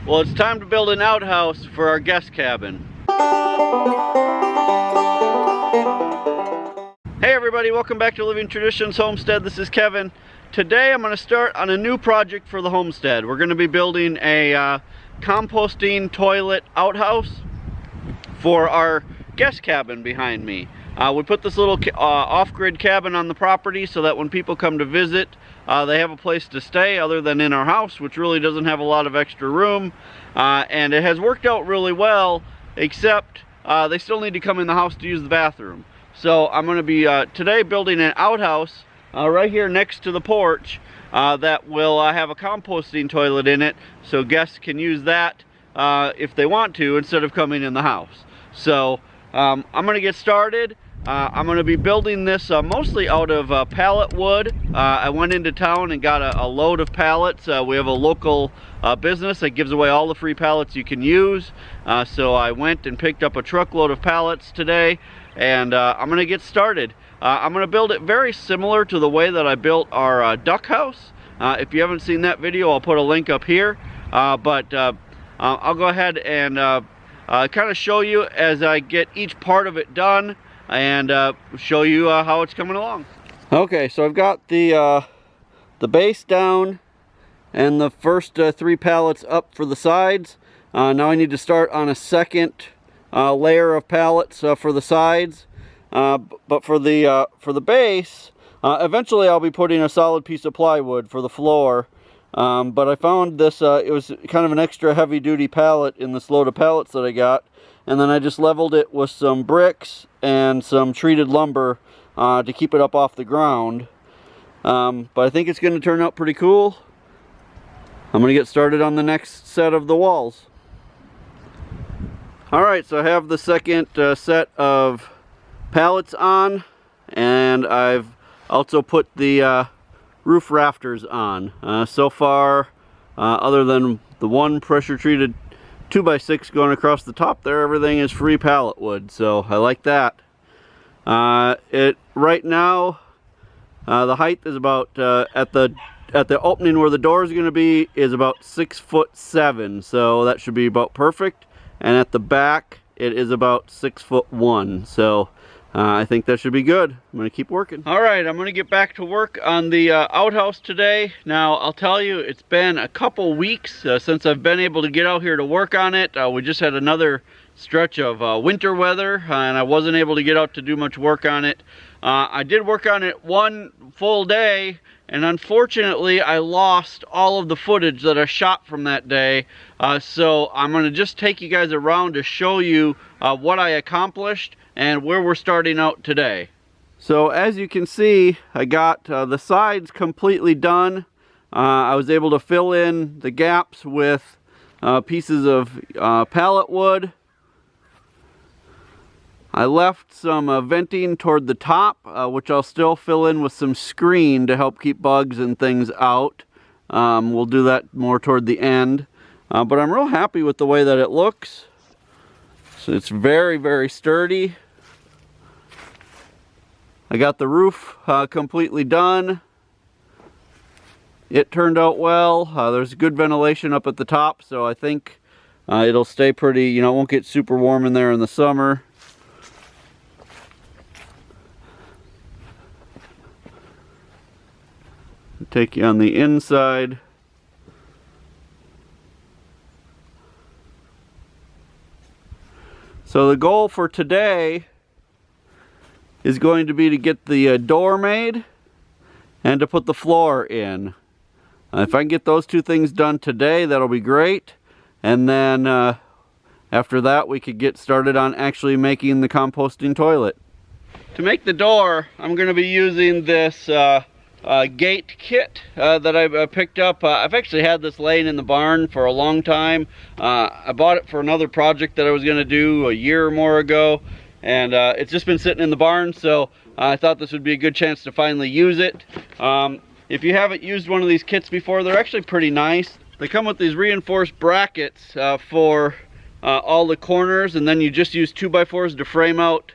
Well, it's time to build an outhouse for our guest cabin. Hey everybody, welcome back to Living Traditions Homestead. This is Kevin. Today I'm going to start on a new project for the homestead. We're going to be building a composting toilet outhouse for our guest cabin behind me. We put this little off-grid cabin on the property so that when people come to visit, they have a place to stay other than in our house, which really doesn't have a lot of extra room. And it has worked out really well, except they still need to come in the house to use the bathroom. So I'm going to be today building an outhouse right here next to the porch that will have a composting toilet in it, so guests can use that if they want to instead of coming in the house. So I'm going to get started. I'm going to be building this mostly out of pallet wood. I went into town and got a load of pallets. We have a local business that gives away all the free pallets you can use. So I went and picked up a truckload of pallets today, and I'm going to get started. I'm going to build it very similar to the way that I built our duck house. If you haven't seen that video, I'll put a link up here. I'll go ahead and kind of show you as I get each part of it done, and show you how it's coming along. Okay, so I've got the base down and the first 3 pallets up for the sides. Now I need to start on a second layer of pallets for the sides. But for the base, eventually I'll be putting a solid piece of plywood for the floor. But I found this, it was kind of an extra heavy duty pallet in this load of pallets that I got. And then I just leveled it with some bricks and some treated lumber to keep it up off the ground. But I think it's going to turn out pretty cool. I'm going to get started on the next set of the walls. Alright, so I have the second set of pallets on, and I've also put the roof rafters on. So far, other than the one pressure treated 2x6 going across the top there, everything is free pallet wood, so I like that. Right now the height is about at the opening where the door is going to be is about 6'7", so that should be about perfect. And at the back it is about 6'1", so I think that should be good. I'm going to keep working. Alright, I'm going to get back to work on the outhouse today. Now, I'll tell you, it's been a couple weeks since I've been able to get out here to work on it. We just had another stretch of winter weather, and I wasn't able to get out to do much work on it. I did work on it one full day, and unfortunately I lost all of the footage that I shot from that day. So I'm going to just take you guys around to show you what I accomplished and where we're starting out today. So as you can see, I got the sides completely done. I was able to fill in the gaps with pieces of pallet wood. I left some venting toward the top, which I'll still fill in with some screen to help keep bugs and things out. We'll do that more toward the end. But I'm real happy with the way that it looks. So it's very, very sturdy. I got the roof completely done. It turned out well. There's good ventilation up at the top, so I think it'll stay pretty, you know, it won't get super warm in there in the summer. Take you on the inside. So the goal for today is going to be to get the door made and to put the floor in. If I can get those 2 things done today, that'll be great. And then after that, we could get started on actually making the composting toilet. To make the door, I'm going to be using this gate kit that I picked up. I've actually had this laying in the barn for a long time. I bought it for another project that I was going to do a year or more ago, and it's just been sitting in the barn, so I thought this would be a good chance to finally use it. If you haven't used one of these kits before, they're actually pretty nice. They come with these reinforced brackets for all the corners, and then you just use 2x4s to frame out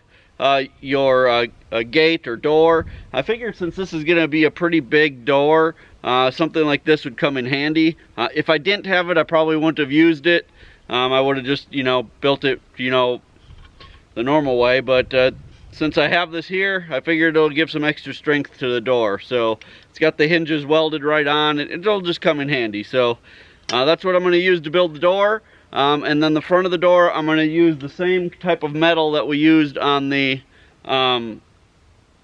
your gate or door. I figured since this is going to be a pretty big door, something like this would come in handy. If I didn't have it, I probably wouldn't have used it. I would have just, built it, the normal way. But since I have this here, I figured it'll give some extra strength to the door. So it's got the hinges welded right on. It'll just come in handy. So that's what I'm going to use to build the door. And then the front of the door, I'm going to use the same type of metal that we used on the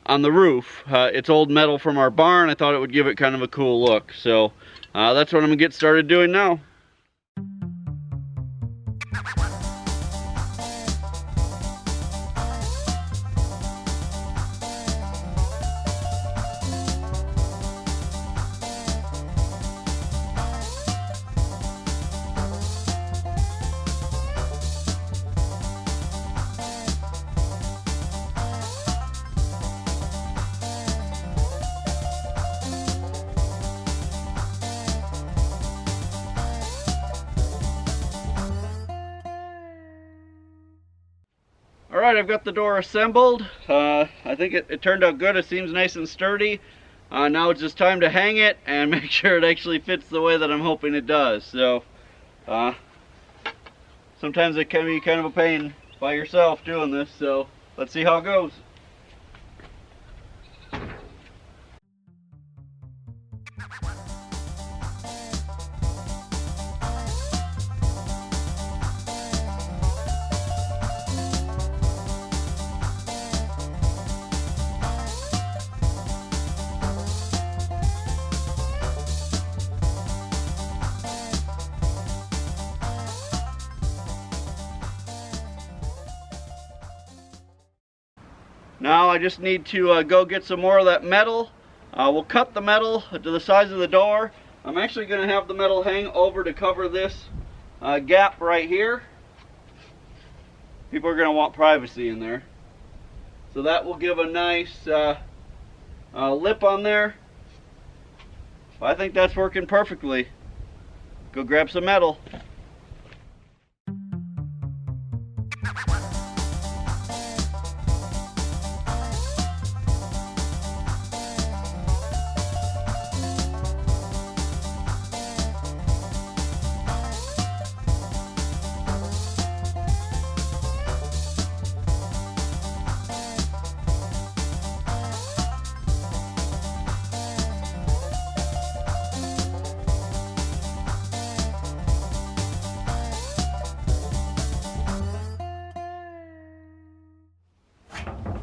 roof. It's old metal from our barn. I thought it would give it kind of a cool look. So that's what I'm going to get started doing now. Alright, I've got the door assembled. I think it turned out good. It seems nice and sturdy. Now it's just time to hang it and make sure it actually fits the way that I'm hoping it does. So, sometimes it can be kind of a pain by yourself doing this, so let's see how it goes. Now I just need to go get some more of that metal. We'll cut the metal to the size of the door. I'm actually going to have the metal hang over to cover this gap right here. People are going to want privacy in there. So that will give a nice lip on there. I think that's working perfectly. Go grab some metal.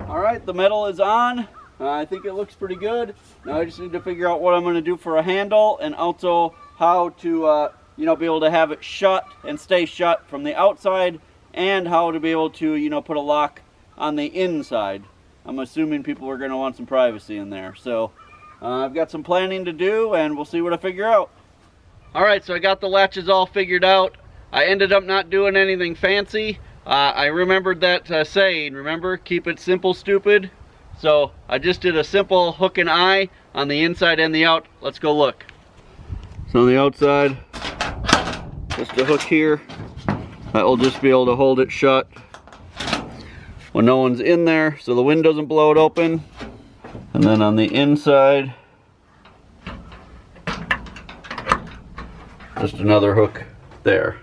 Alright, the metal is on. I think it looks pretty good. Now I just need to figure out what I'm going to do for a handle, and also how to be able to have it shut and stay shut from the outside, and how to be able to put a lock on the inside. I'm assuming people are going to want some privacy in there. So I've got some planning to do, and we'll see what I figure out. Alright, so I got the latches all figured out. I ended up not doing anything fancy. I remembered that saying, remember, keep it simple, stupid. So I just did a simple hook and eye on the inside and the out. Let's go look. So on the outside, just a hook here. That will just be able to hold it shut when no one's in there, so the wind doesn't blow it open. And then on the inside, just another hook there.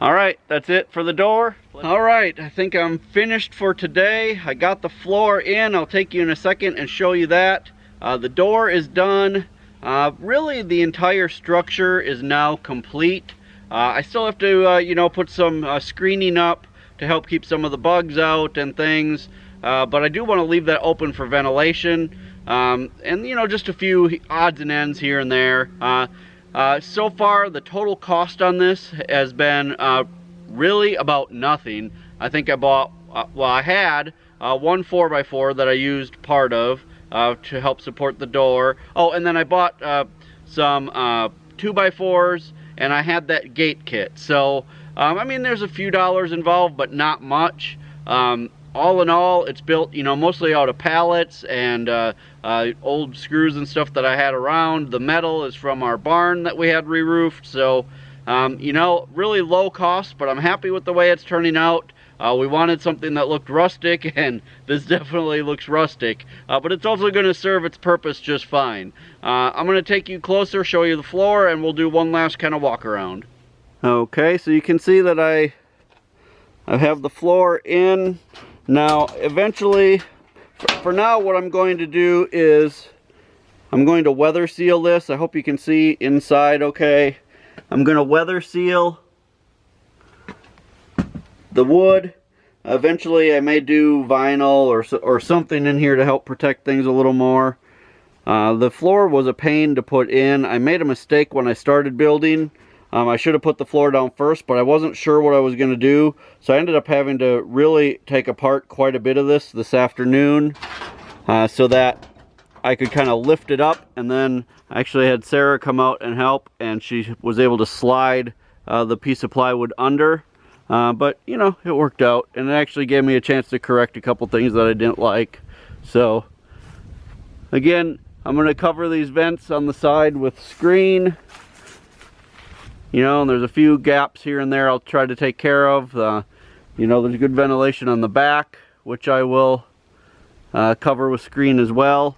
Alright, that's it for the door. Alright, I think I'm finished for today. I got the floor in. I'll take you in a second and show you that. The door is done. Really, the entire structure is now complete. I still have to, put some screening up to help keep some of the bugs out and things. But I do want to leave that open for ventilation. And, just a few odds and ends here and there. So far, the total cost on this has been really about nothing. I think I bought, I had one 4x4 that I used part of to help support the door. Oh, and then I bought some 2x4s, and I had that gate kit. So, I mean, there's a few dollars involved, but not much. All in all, it's built, mostly out of pallets and old screws and stuff that I had around. The metal is from our barn that we had re-roofed. So, really low cost, but I'm happy with the way it's turning out. We wanted something that looked rustic, and this definitely looks rustic, but it's also going to serve its purpose just fine. I'm going to take you closer, show you the floor, and we'll do one last kind of walk around. Okay, so you can see that I have the floor in. Now, eventually, for now, what I'm going to do is I'm going to weather seal this. I hope you can see inside okay. I'm going to weather seal the wood. Eventually, I may do vinyl or something in here to help protect things a little more. The floor was a pain to put in. I made a mistake when I started building. I should have put the floor down first, but I wasn't sure what I was going to do. So I ended up having to really take apart quite a bit of this afternoon so that I could kind of lift it up. And then I actually had Sarah come out and help, and she was able to slide the piece of plywood under. But, you know, it worked out, and it actually gave me a chance to correct a couple things that I didn't like. So, again, I'm going to cover these vents on the side with screen. You know, and there's a few gaps here and there I'll try to take care of. You know, there's good ventilation on the back, which I will cover with screen as well.